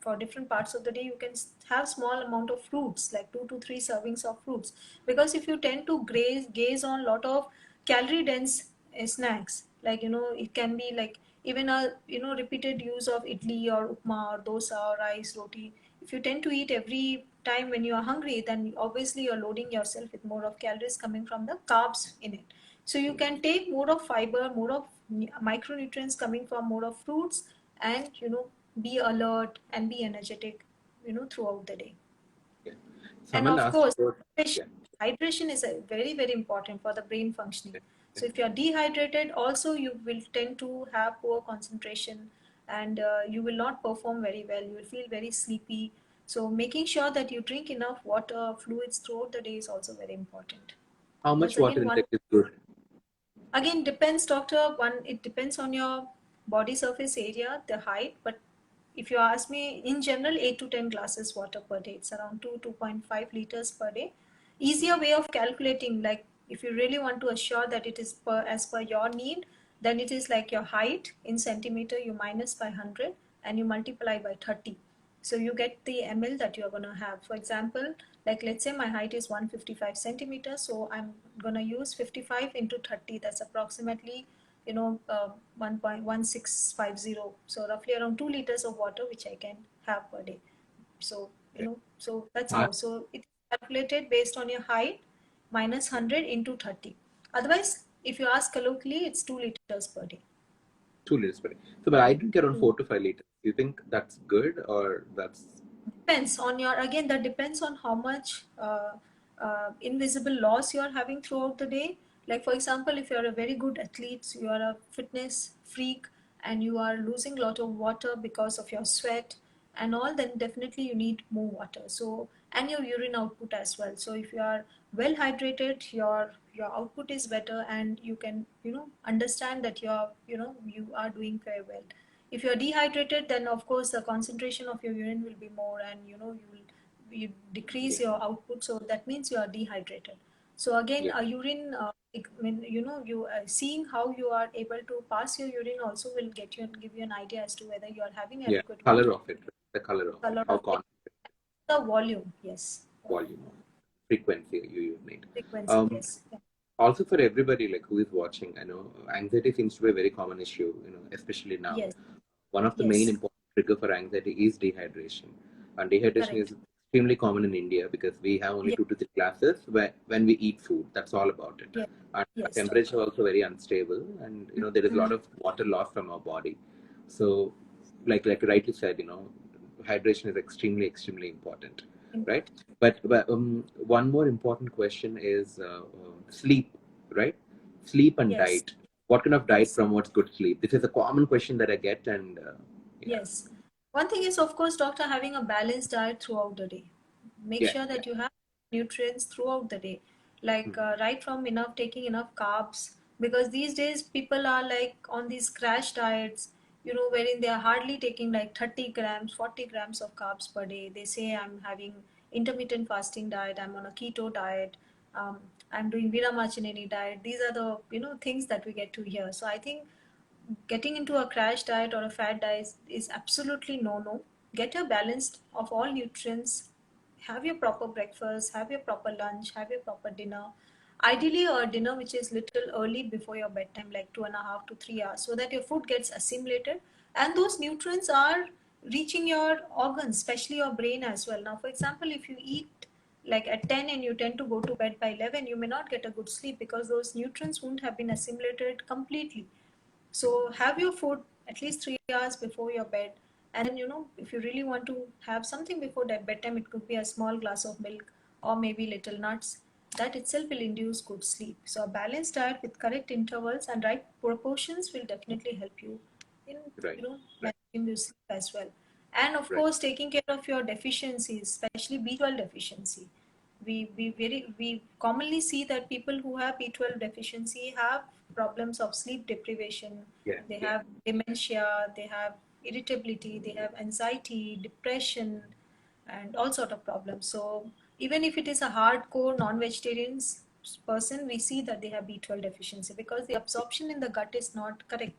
for different parts of the day, you can have small amount of fruits, like 2 to 3 servings of fruits. Because if you tend to gaze on lot of calorie dense snacks, like it can be like even a repeated use of idli or upma or dosa or rice roti. If you tend to eat every time when you are hungry, then obviously you're loading yourself with more of calories coming from the carbs in it. So you can take more of fiber, more of micronutrients coming from more of fruits, and be alert and be energetic throughout the day.
Yeah.
And
Someone
of
asked
course,
about,
fish.
yeah.
hydration is very, very important for the brain functioning. So if you're dehydrated, also you will tend to have poor concentration, and you will not perform very well. You will feel very sleepy. So making sure that you drink enough water, fluids throughout the day is also very important.
How much
That's
water
again one.
intake is good?
Again, depends, doctor. One, it depends on your body surface area, the height. But if you ask me, in general, 8 to 10 glasses water per day. It's around 2.5 liters per day. Easier way of calculating, like if you really want to assure that it is as per your need, then it is like your height in centimeter. You minus by 100 and you multiply by 30. So you get the ml that you're going to have. For example, like let's say my height is 155 centimeters, so I'm going to use 55 into 30. That's approximately 1.1650, so roughly around 2 liters of water which I can have per day. So so that's
I,
how. So it's calculated based on your height minus 100 into 30. Otherwise, if you ask colloquially, it's 2 liters per day.
2 liters per day. So, but I drink around
Hmm.
4 to 5 liters. Do you think that's good or that's
Depends on your, again, that depends on how much invisible loss you are having throughout the day. Like for example, if you are a very good athlete, you are a fitness freak, and you are losing a lot of water because of your sweat and all, then definitely you need more water. So, and your urine output as well. So if you are well hydrated, your output is better, and you can understand that you are doing very well. If you're dehydrated, then of course the concentration of your urine will be more, and you decrease
yeah,
your output, so that means you are dehydrated. So again,
yeah,
a urine when you seeing how you are able to pass your urine also will give you an idea as to whether you are having
yeah?
adequate
Color
water,
of it, right? The color of it,
color
how
of it,
concentrated,
the volume. Yes,
volume, frequency you urinate.
frequency.
Um,
Yes, yeah.
Also for everybody like who is watching, I know anxiety seems to be a very common issue, especially now.
Yes,
One of the main
yes,
important trigger for anxiety is dehydration. And dehydration
correct.
is extremely common in India because we have only
Yes,
2 to 3 glasses when we eat food. That's all about it.
yes,
And our
yes, doctor.
temperature also very unstable, and there is a lot
Mhm.
of water loss from our body. So, like you rightly said, hydration is extremely important, right?
Important.
But one more important question is sleep, right? Sleep and
Yes,
diet. What kind of diet
yes.
promotes good sleep? This is a common question that I get, and yeah,
Yes. One thing is, of course, doctor, having a balanced diet throughout the day. Make
yeah,
sure
yeah.
that you have nutrients throughout the day, like
Mhm.
right from enough taking enough carbs. Because these days people are like on these crash diets, wherein they are hardly taking like 30 grams, 40 grams of carbs per day. They say I'm having intermittent fasting diet, I'm on a keto diet, um, I'm doing Viramachineni diet. These are the things that we get to hear. So I think getting into a crash diet or a fat diet is absolutely no. Get a balanced of all nutrients. Have your proper breakfast, have your proper lunch, have your proper dinner. Ideally, a dinner which is little early before your bedtime, like 2.5 to 3 hours, so that your food gets assimilated and those nutrients are reaching your organs, especially your brain as well. Now, for example, if you eat like at 10 and you tend to go to bed by 11, you may not get a good sleep because those nutrients won't have been assimilated completely. So have your food at least 3 hours before your bed. And then, if you really want to have something before that bedtime, it could be a small glass of milk or maybe little nuts. That itself will induce good sleep. So a balanced diet with correct intervals and right proportions will definitely help you in,
Right,
managing your sleep as well. And of
right.
course, taking care of your deficiencies, especially B12 deficiency. We commonly see that people who have B12 deficiency have problems of sleep deprivation.
Yeah,
They
yeah,
have dementia, they have irritability, they have anxiety, depression, and all sort of problems. So even if it is a hardcore non-vegetarian person, we see that they have B12 deficiency because the absorption in the gut is not correct.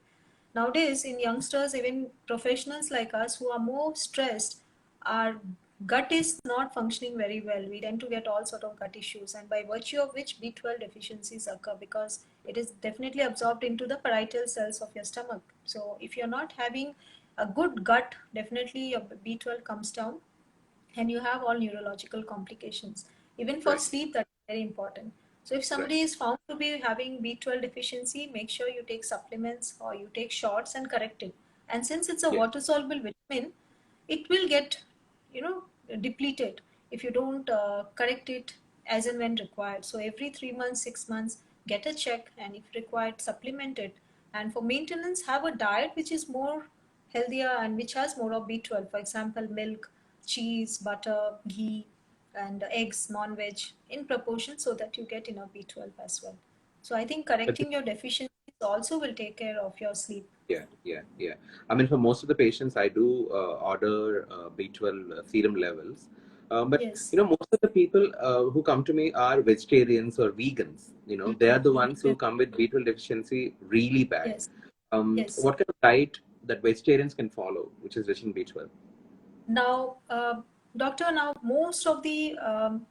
Nowadays, in youngsters, even professionals like us who are more stressed, our gut is not functioning very well. We tend to get all sort of gut issues, and by virtue of which B12 deficiencies occur because it is definitely absorbed into the parietal cells of your stomach. So if you're not having a good gut, definitely your B12 comes down and you have all neurological complications. Even for
right,
sleep, that's very important. So if
right.
somebody is found to be having B12 deficiency, make sure you take supplements or you take shots and correct it. And since it's a
Yeah,
water soluble vitamin, it will get, you know, depleted if you don't correct it as and when required. So every 3 months, 6 months, get a check, and if required, supplement it. And for maintenance, have a diet which is more healthier and which has more of B12. For example, milk, cheese, butter, ghee, and eggs, non-veg in proportion, so that you get enough B12 as well. So I think
But
correcting your deficiencies also will take care of your sleep.
yeah. I mean, for most of the patients, I do order B12 serum levels. But
Yes.
most of the people who come to me are vegetarians or vegans. They are the ones who
Yes.
come with B12 deficiency really bad.
Yes. Yes.
What kind of diet that vegetarians can follow, which is rich in B12?
Now, doctor, now most of the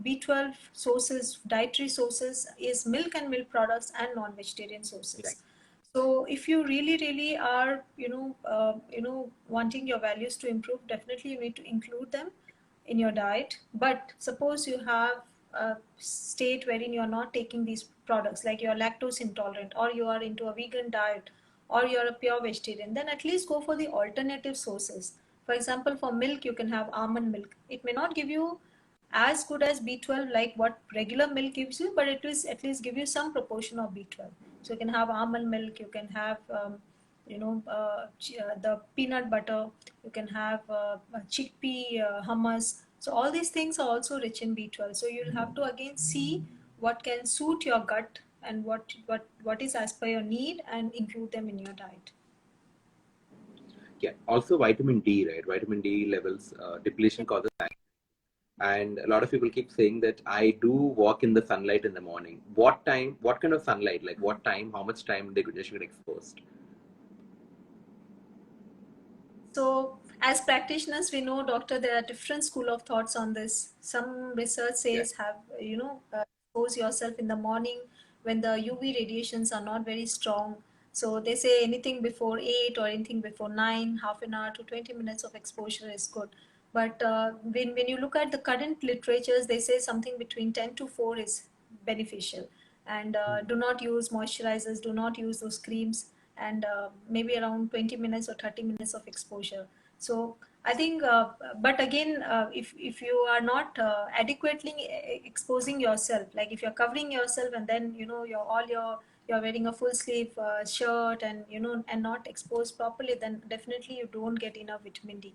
B12 sources, dietary sources, is milk and milk products and non-vegetarian
Right.
sources. So if you really, really are, wanting your values to improve, definitely you need to include them in your diet. But suppose you have a state wherein you're not taking these products, like you're lactose intolerant, or you are into a vegan diet, or you're a pure vegetarian, then at least go for the alternative sources. For example, for milk, you can have almond milk. It may not give you as good as B12 like what regular milk gives you, but it will at least give you some proportion of B12. So you can have almond milk, you can have the peanut butter, you can have chickpea hummus. So all these things are also rich in B12. So you'll have to again see what can suit your gut and what is as per your need, and include them in your diet.
Yeah. Also, vitamin D, right? Vitamin D levels depletion causes anxiety. And a lot of people keep saying that I do walk in the sunlight in the morning. What time? What kind of sunlight? Like what time? How much time they should get exposed?
So, as practitioners, we know, doctor, there are different school of thoughts on this. Some research
Yeah.
says expose yourself in the morning when the UV radiations are not very strong. So they say anything before 8 or anything before 9, half an hour to 20 minutes of exposure is good. But when you look at the current literatures, they say something between 10 to 4 is beneficial. And do not use moisturizers, do not use those creams, and maybe around 20 minutes or 30 minutes of exposure. So I think, but again, if you are not adequately exposing yourself, like if you're covering yourself and then you're wearing a full sleeve shirt, and and not exposed properly, then definitely you don't get enough vitamin D.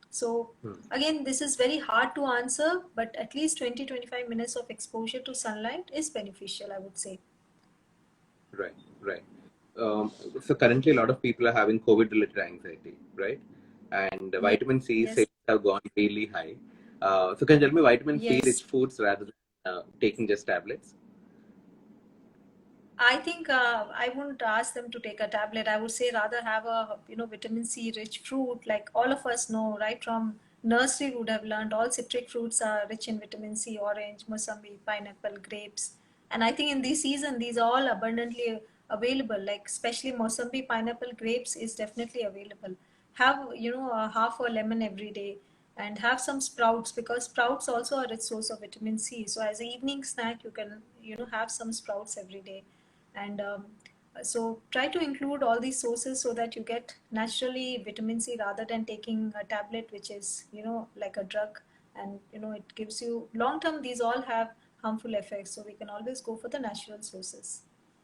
So
Hmm.
again, this is very hard to answer, but at least 20-25 minutes of exposure to sunlight is beneficial, I would say.
Right. Right. So currently, a lot of people are having COVID-related anxiety, right? And the
Yes.
vitamin C
Yes.
sales have gone really high. So can you tell me vitamin C
Yes.
rich foods rather than taking just tablets?
I think I wouldn't ask them to take a tablet. I would say rather have a vitamin C rich fruit. Like all of us know, right from nursery would have learned, all citric fruits are rich in vitamin C: orange, mosambi, pineapple, grapes. And I think in this season, these are all abundantly available. Like especially mosambi, pineapple, grapes is definitely available. Have a half a lemon every day, and have some sprouts, because sprouts also are a source of vitamin C. So as an evening snack, you can have some sprouts every day. And so try to include all these sources so that you get naturally vitamin C, rather than taking a tablet which is like a drug, and it gives you long term. These all have harmful effects, so we can always go for the natural sources.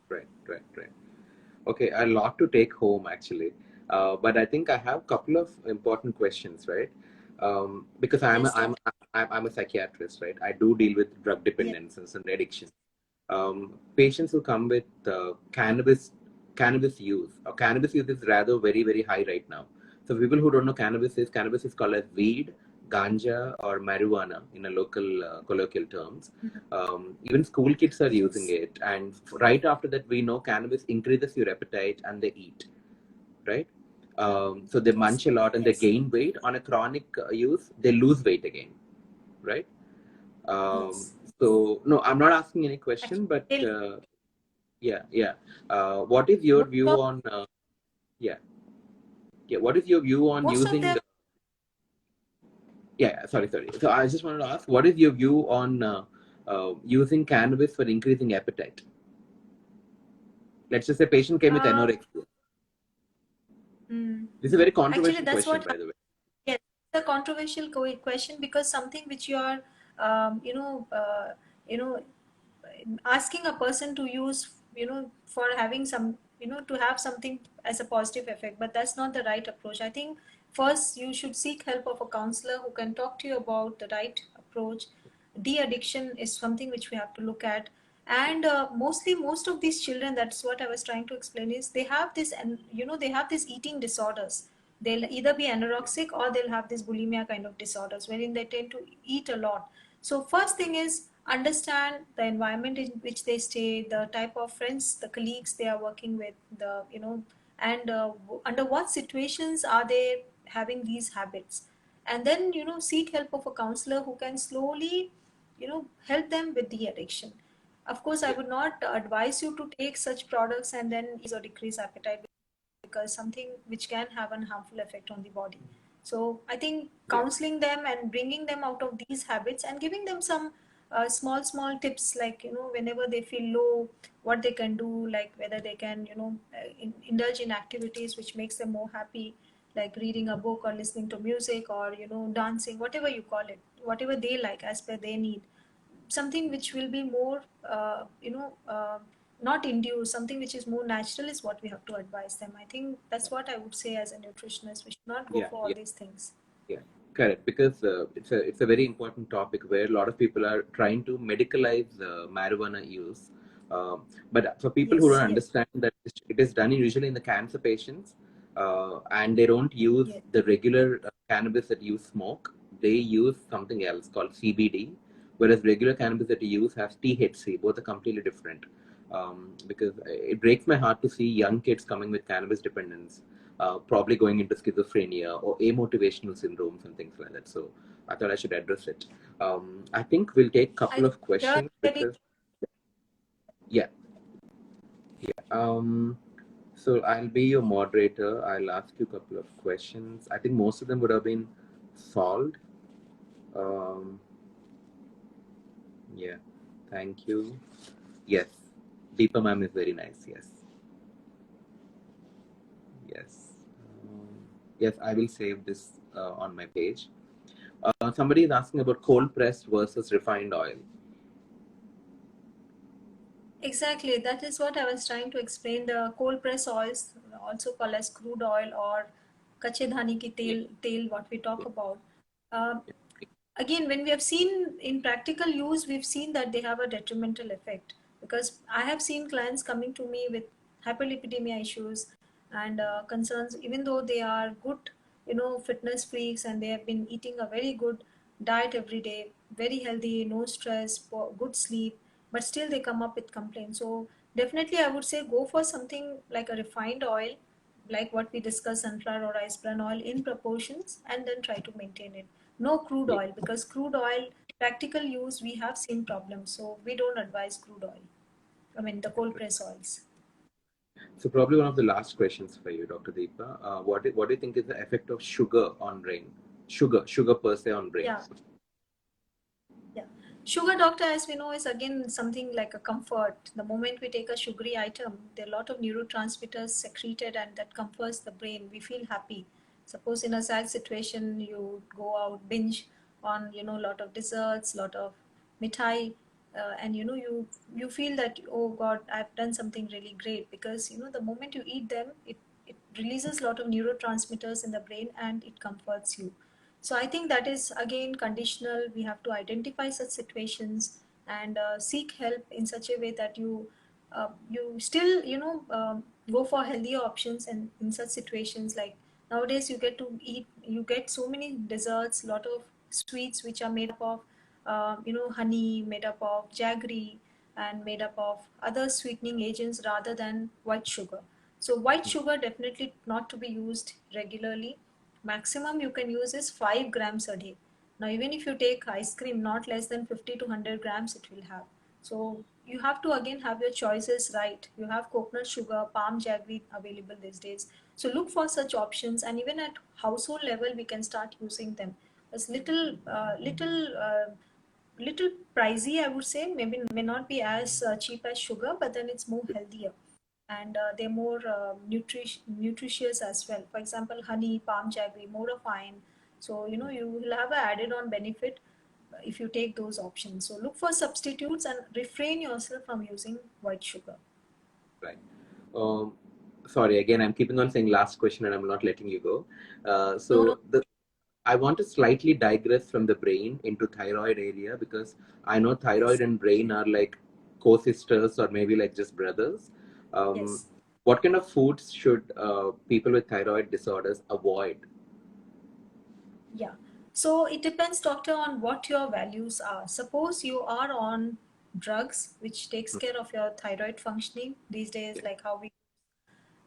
Right. Okay, a lot to take home actually, but I think I have a couple of important questions, right? Because
Yes, doctor.
I'm a psychiatrist, right? I do deal with drug
Yes.
dependence and addiction. Patients who come with cannabis use, or cannabis use is rather very very high right now. So people who don't know, cannabis is called as weed, ganja, or marijuana in a local colloquial terms. Even school kids are using
Yes.
it, and right after that, we know cannabis increases your appetite and they eat, right? So they
Yes.
munch a lot and they
Yes.
gain weight. On a chronic use, they lose weight again, right? Um,
Yes.
so no, I'm not asking any question, but
Actually,
yeah. What is your
most
view
of
on yeah, yeah? What is your view on
most of
using?
them.
Yeah, sorry. So I just wanted to ask, what is your view on using cannabis for increasing appetite? Let's just say patient came with
Uh,
anorexia.
mm,
This is a very
Actually,
controversial
that's
question,
what.
by the way.
Yes, it's a controversial question, because something which you are, um, you know, uh, you know, asking a person to use, for having some, to have something as a positive effect, but that's not the right approach. I think first you should seek help of a counselor who can talk to you about the right approach. De-addiction is something which we have to look at. And mostly most of these children, that's what I was trying to explain, is they have this, and they have these eating disorders. They'll either be anorexic or they'll have this bulimia kind of disorders wherein they tend to eat a lot. So first thing is understand the environment in which they stay, the type of friends, the colleagues they are working with, and under what situations are they having these habits. And then, seek help of a counselor who can slowly, help them with the addiction. Of course, I
Yeah,
would not advise you to take such products and then or decrease appetite, because something which can have a harmful effect on the body. So I think
yeah,
counseling them and bringing them out of these habits and giving them some small tips, like, whenever they feel low, what they can do, like whether they can, indulge in activities which makes them more happy, like reading a book or listening to music or, dancing, whatever you call it, whatever they like as per their need, something which will be more, not induced, something which is more natural is what we have to advise them. I think that's what I would say as a nutritionist. We should not go
yeah,
for all
yeah.
these things.
Yeah, correct. Because it's a very important topic where a lot of people are trying to medicalize marijuana use. But for people who don't
Yes, yes,
understand that it is done usually in the cancer patients, and they don't use
yes.
the regular cannabis that you smoke. They use something else called CBD, whereas regular cannabis that you use has THC. Both are completely different. Because it breaks my heart to see young kids coming with cannabis dependence, probably going into schizophrenia or amotivational syndromes and things like that. So I thought I should address it. I think we'll take a
I
couple
think
of
here
questions
getting,
because, yeah, yeah. So I'll be your moderator. I'll ask you a couple of questions. I think most of them would have been solved. Um, yeah, thank you. Yes, Deepa ma'am is very nice. Yes, yes. Yes, I will save this on my page. Somebody is asking about cold pressed versus refined oil.
exactly, that is what I was trying to explain. The cold press oils, also called as crude oil or kache dhani ki
Yeah,
tel, what we talk
yeah,
about. Uh,
yeah,
Again, when we have seen in practical use, we've seen that they have a detrimental effect, because I have seen clients coming to me with hyperlipidemia issues and concerns, even though they are good, fitness freaks, and they have been eating a very good diet every day, very healthy, no stress, good sleep, but still they come up with complaints. So definitely I would say go for something like a refined oil, like what we discussed, sunflower or rice bran oil in proportions, and then try to maintain it. No crude
yeah.
oil, because crude oil, practical use, we have seen problems. So we don't advise crude oil. I mean, the cold press oils.
So probably one of the last questions for you, Dr. Deepa. What do you think is the effect of sugar on brain? Sugar per se on brain.
Yeah, yeah. Sugar, doctor, as we know, is again something like a comfort. The moment we take a sugary item, there are a lot of neurotransmitters secreted, and that comforts the brain. We feel happy. Suppose in a sad situation, you go out, binge on, a lot of desserts, lot of mithai, and you feel that, oh God, I've done something really great, because the moment you eat them, it releases a lot of neurotransmitters in the brain and it comforts you. So I think that is again conditional. We have to identify such situations and seek help in such a way that you still go for healthier options. And in such situations, like nowadays, you get so many desserts, lot of sweets which are made up of honey, made up of jaggery, and made up of other sweetening agents rather than white sugar. So white sugar definitely not to be used regularly. Maximum you can use is 5 grams a day. Now even if you take ice cream, not less than 50 to 100 grams it will have. So you have to again have your choices right. You have coconut sugar, palm jaggery available these days. So look for such options, and even at household level we can start using them. It's little pricey, I would say. Maybe may not be as cheap as sugar, but then it's more healthier, and they're more nutritious as well. For example, honey, palm jaggery, more of iron. So you will have an added on benefit if you take those options. So look for substitutes and refrain yourself from using white sugar.
Right. Um, Sorry, again, I'm keeping on saying last question and I'm not letting you go.
No.
I want to slightly digress from the brain into thyroid area because I know thyroid
Yes.
and brain are like co-sisters or maybe like just brothers. Um,
Yes.
what kind of foods should people with thyroid disorders avoid?
Yeah. So it depends, doctor, on what your values are. Suppose you are on drugs, which takes care of your thyroid functioning these days,
Yeah.
like how we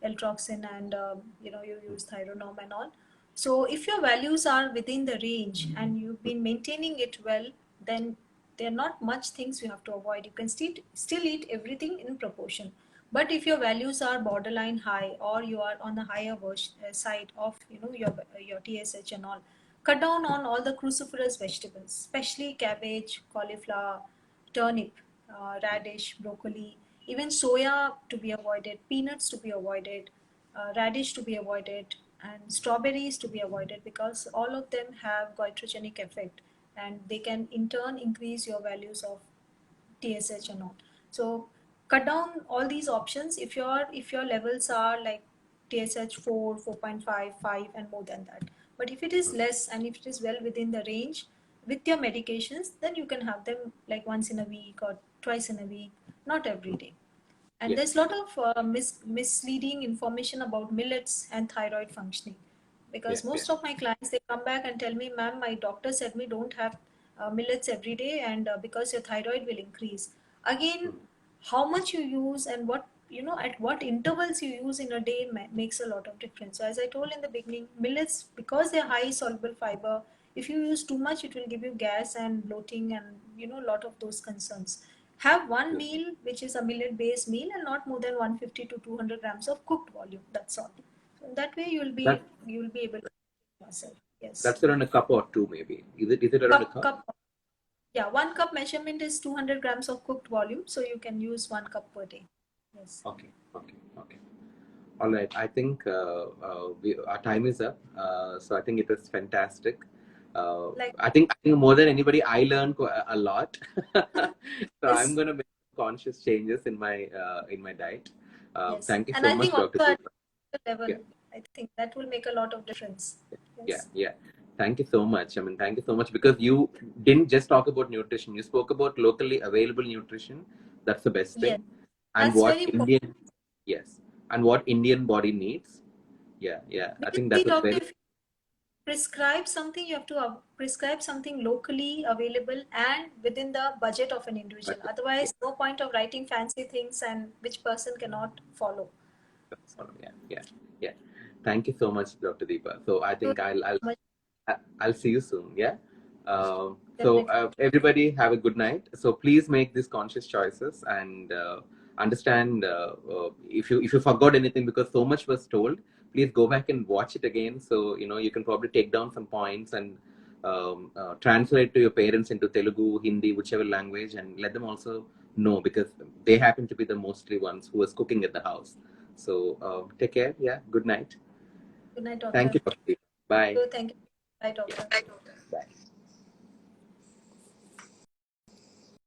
L-toxin and you use Thyronome and all. So if your values are within the range and you've been maintaining it well, then there are not much things you have to avoid. You can still eat everything in proportion. But if your values are borderline high or you are on the higher side of your TSH and all, cut down on all the cruciferous vegetables, especially cabbage, cauliflower, turnip, radish, broccoli, even soya to be avoided, peanuts to be avoided, radish to be avoided, and strawberries to be avoided because all of them have goitrogenic effect and they can in turn increase your values of TSH and all. So cut down all these options if your levels are like TSH 4, 4.5, 5 and more than that. But if it is less and if it is well within the range with your medications, then you can have them like once in a week or twice in a week, not every day. And
Yeah.
there's a lot of misleading information about millets and thyroid functioning
Yeah.
because
Yeah.
most of my clients, they come back and tell me, ma'am, my doctor said me don't have millets every day and because your thyroid will increase. Again,
Mm.
how much you use and what at what intervals you use in a day makes a lot of difference. So as I told in the beginning, millets, because they're high soluble fiber, if you use too much it will give you gas and bloating and a lot of those concerns. Have one
Yeah.
meal which is a millet based meal and not more than 150 to 200 grams of cooked volume. That's all. So that way
That
you'll be able to yourself. Yes.
that's around a cup or two, maybe. Is it around a
Cup
cup?
cup. Yeah, 1 cup measurement is 200 grams of cooked volume, so you can use 1 cup per day. Yes.
Okay. Okay. Okay. All right. I think our time is up. So I think it was fantastic.
Like
I think more than anybody, I learned a lot. So I'm
this.
gonna make conscious changes in my diet.
Yes.
Thank you
And
so
I
much,
think also
Dr.
at
Deepa.
the level,
Yeah,
I think that will make a lot of difference.
yeah,
Yes.
yeah. Thank you so much. I mean, thank you so much because you didn't just talk about nutrition. You spoke about locally available nutrition. That's the best
Yes.
thing. And
That's
what
very important.
Indian, yes, and what Indian body needs. Yeah, yeah. I
Because
think
see,
that was
doctor,
very
if prescribe something, you have to prescribe something locally available and within the budget of an individual.
yeah.
Otherwise, no point of writing fancy things and which person cannot follow. So,
Yeah, yeah, yeah. Thank you so much, Dr. Deepa. So I
thank
think
you so much.
I'll see you soon. Yeah.
Definitely.
Everybody have a good night. So please make these conscious choices and understand if you forgot anything because so much was told. Please go back and watch it again. So you can probably take down some points and translate to your parents into Telugu, Hindi, whichever language, and let them also know because they happen to be the mostly ones who was cooking at the house. So take care. Yeah. Good night.
Good night,
Thank
doctor.
you, Dr. Deepa. Bye.
Thank you. Bye, doctor.